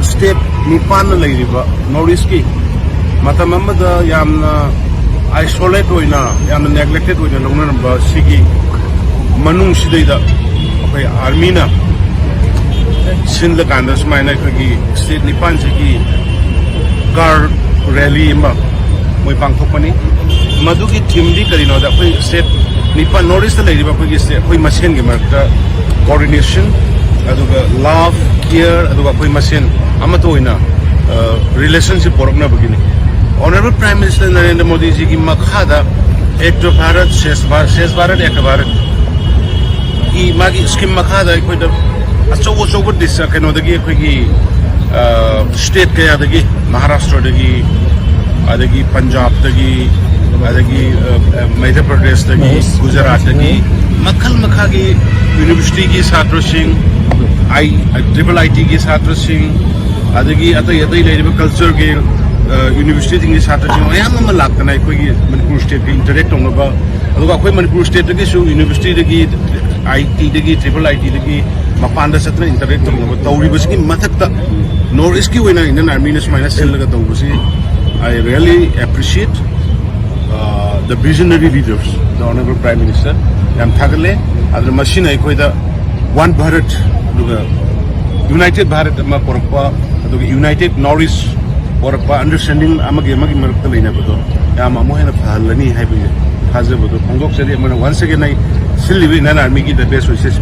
Step nipan na lagriba Northeast ki matam amada yamna isolate hoina yamna neglected hoina longna namba sigi manung sidaida apai army na sinla kanda smaina khagi state nipan sigi car rally ma moi pangthokpani madugi theme di karino da apai state nipan Northeast la lagriba apai state apai masen gi marta coordination aduga love care aduga apai masen amatoina relationship porokna begini honorable prime minister Narendra Modi ji ki makhada ek to Bharat shesh Bharat ek Bharat ki magi scheme makhada koi da achogo dis keno dagi koi ki state kaya dagi Maharashtra dagi adagi Punjab dagi adagi Madhya Pradesh dagi Gujarat dagi makha ki university ki chhatra singh triple IT ki chhatra singh adagi atai leriba culture ke university tingi chhatra singh ayam ma laktana koi ki Manipur state ki interact ongba aduga koi Manipur state dagi su university dagi IT dagi triple IT dagi mapanda chatra interact ongba tauri basiki mathakta Northeast ki wena Indian Army na smaina sellaga tawbasi I really appreciate the visionary leaders the honorable prime minister yam thagale adra machine ai koi da one Bharat aduga United Bharat ama porpa aduga United Northeast porpa understanding amagi marakta leina bodo yam amo hena phalani haibi haje bodo pongok sari amana once again I still live in an army ki the best wishes